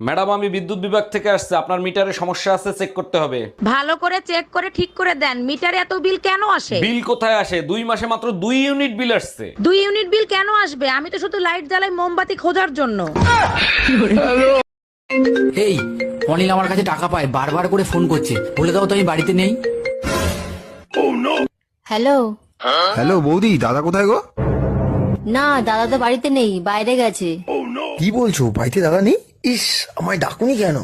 Madam আমি বিদ্যুৎ বিভাগ থেকে আসছে, আপনার মিটারে সমস্যা আছে, চেক করতে হবে। ভালো করে চেক করে ঠিক করে দেন, মিটারে এত বিল কেন আসে? বিল কোথায় আসে? 2 মাসে মাত্র 2 ইউনিট বিল আসছে। 2 ইউনিট বিল কেন আসবে? আমি তো শুধু লাইট জ্বালাই মোমবাতি খোঁজার জন্য। এই অনিল আমার কাছে টাকা পায়, বারবার করে ফোন করছে, বলে দাও তো আমি বাড়িতে নেই। হ্যালো। হ্যালো বৌদি, দাদা কোথায় গো? না, দাদা তো বাড়িতে নেই, বাইরে গেছে। কি বলছো, বাড়িতে দাদা নেই? ইস, আমায় ডাকুনি কেন?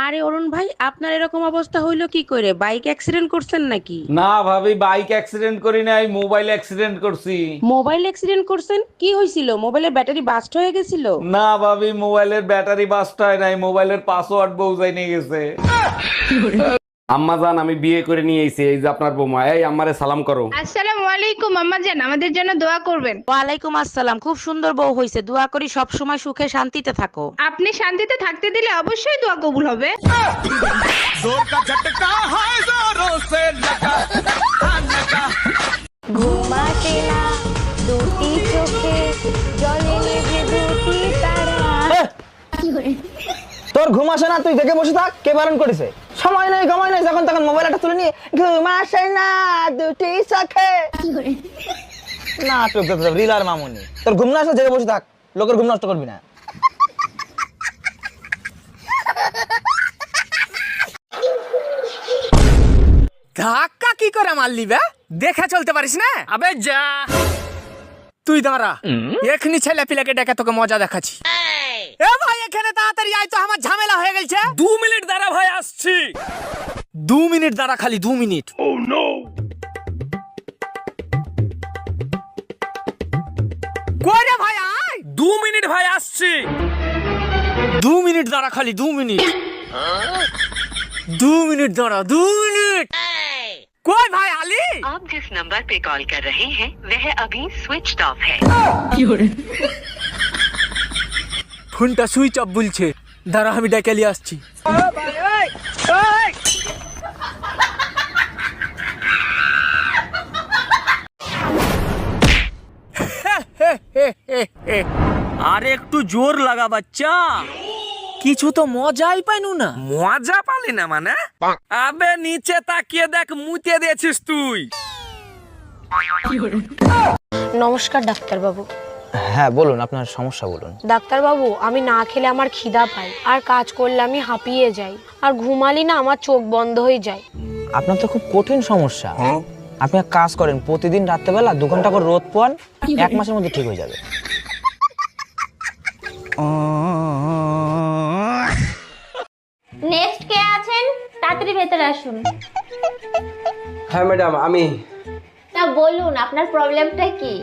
আরে অরুণ ভাই, আপনার এরকম অবস্থা হইলো কি করে? বাইক অ্যাক্সিডেন্ট করছেন নাকি? না ভাবি, বাইক অ্যাক্সিডেন্ট করি নাই, মোবাইল অ্যাক্সিডেন্ট করছি। মোবাইল অ্যাক্সিডেন্ট করছেন? কি হয়েছিল? মোবাইলের ব্যাটারি বাস্ট হয়ে গেছিল? না ভাবি, মোবাইলের ব্যাটারি বাস্ট হয় নাই, মোবাইলের পাসওয়ার্ড বউজাই নিয়ে গেছে। আম্মা জান, আমি বিয়ে করে নিয়ে এসেছি, এই যে আপনার বৌমা। এই আম্মারে সালাম করো। আসসালামু আলাইকুম আম্মা জান, আমাদের জন্য দোয়া করবেন। ওয়ালাইকুম আসসালাম। খুব সুন্দর বউ হইছে, দোয়া করি সব সময় সুখে শান্তিতে থাকো। আপনি শান্তিতে থাকতে দিলে অবশ্যই দোয়া কবুল হবে। ঘুমাতে না দুটি চোখে, জলে নেভে দুটি তারা। তোর ঘুম আসে না? তুই দেখে বসে থাক, কে বারণ করেছে? সময় নেই সময় নেই, যখন তখন মোবাইলটা তুলে নিয়ে ঘুম আসে না দুটি চোখে না রিল আর মামুনি। তোর ঘুম না আসলে জেগে বসে থাক, লোকের ঘুম নষ্ট করবি না। ধাক্কা কি করে মারলি বে? দেখে চলতে পারিস না? আবে যা, তুই দাঁড়া, এখনি ছেলে পিলাকে ডেকে তোকে মজা দেখাচ্ছি। এ ভাই, এখানে তাড়াতাড়ি আয় তো, আমার ঝামেলা হয়ে গেছে। 2 মিনিট দাঁড়া ভাই, আসছি। 2 মিনিট দাঁড়া, খালি 2 মিনিট। কই রে ভাই, আয়। 2 মিনিট ভাই, আসছি। 2 মিনিট দাঁড়া, খালি 2 মিনিট। 2 মিনিট দাঁড়া, 2 মিনিট। কই ভাই আলী? आप जिस नंबर पे कॉल कर रहे हैं वह अभी स्विच ऑफ है। ফোনটা সুইচ অফ বলছে, দাঁড়া আমি ডেকে নিয়ে আসছি। আরে একটু জোর লাগা বাচ্চা, কিছু তো মজাই পাইনু না। মজা পালি না মানে? আবে নিচে তাকিয়ে দেখ, মুতে দিয়েছিস তুই। নমস্কার ডাক্তারবাবু। হ্যাঁ বলুন, আপনার সমস্যা বলুন। ডাক্তারবাবু, আমি না খেলে আমার খিদা পায়, আর কাজ করলে আমি হাঁপিয়ে যাই, আর ঘুমালি না আমার চোখ বন্ধ হয়ে যায়। আপনার তো খুব কঠিন সমস্যা। আপনি এক কাজ করেন, প্রতিদিন রাত্রেবেলা 2 ঘন্টা করে রোদ পোয়ান, 1 মাসের মধ্যে ঠিক হয়ে যাবে। নেক্সট কে আছেন? তাড়াতাড়ি ভেতরে আসুন। হ্যাঁ ম্যাডাম, আমি। তা বলুন, আপনার প্রবলেমটা কি?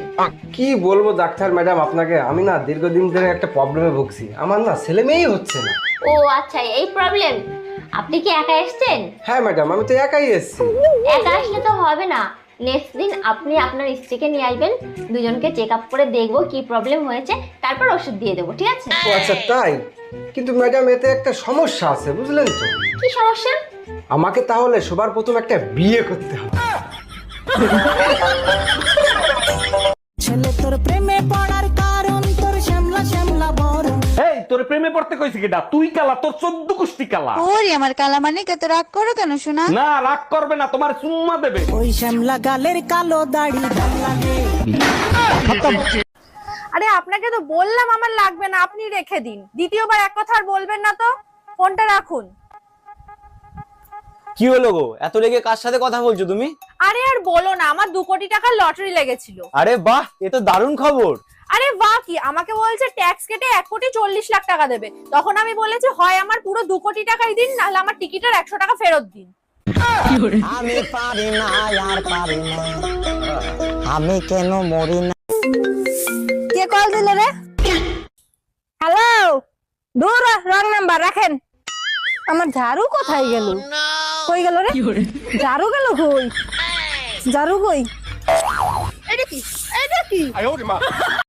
কি বলবো ডাক্তার ম্যাডাম আপনাকে, আমি না দীর্ঘদিন ধরে একটা প্রবলেমে ভুগছি। আমার না ছেলে মেয়েই হচ্ছে না। ও আচ্ছা, এই প্রবলেম। আপনি কি একা এসেছেন? হ্যাঁ ম্যাডাম, আমি তো একাই এসেছি। একা আসলে তো হবে না, নেক্সট দিন আপনি আপনার স্ত্রীকে নিয়ে আসবেন, দুজনকে চেক আপ করে দেখবো কি প্রবলেম হয়েছে, তারপর ওষুধ দিয়ে দেবো, ঠিক আছে? ও আচ্ছা তাই? কিন্তু ম্যাডাম এতে একটা সমস্যা আছে, বুঝলেন তো? কি সমস্যা? আমাকে তাহলে সবার প্রথম একটা বিয়ে করতে হবে। ছেলে তোর প্রেমে পড়ার কারণ তোর শ্যামলা শ্যামলা বরণ। এই তোর প্রেমে পড়তে কইছি কিডা? তুই কালা, তোর 14 কুষ্টি কালা। ওরে আমার কালা মানে কত রাগ করো কেন শোনা? না রাগ করবে না, তোমার চুম্মা দেবে। ওই শ্যামলা গালের কালো দাড়ি ভাল লাগে। আরে আপনাকে তো বললাম আমার লাগবে না, আপনি রেখে দিন। দ্বিতীয়বার এক কথা আর বলবেন না তো। ফোনটা রাখুন। কি হলো গো, এত রেগে কার সাথে কথা বলছো তুমি? আরে আর বলো না, আমার 2 কোটি টাকার লটারি লেগেছিল। আরে বাহ, এ তো দারুণ খবর। আরে বাহ কি, আমাকে বলছে ট্যাক্স কেটে 1,40,00,000 টাকা দেবে। তখন আমি বলেছি হয় আমার পুরো 2 কোটি টাকাই দিন, নাহলে আমার টিকিটের 100 টাকা ফেরত দিন। আমি পারি না আর পারি না, আমি কেন মরি না। কে কল দিল রে? হ্যালো, দূর রং নাম্বার রাখেন। আমার ঝাড়ু কোথায় গেল? কই গেল রে? ঝাড়ু গেল কই? ঝাড়ু কই? এটা কি?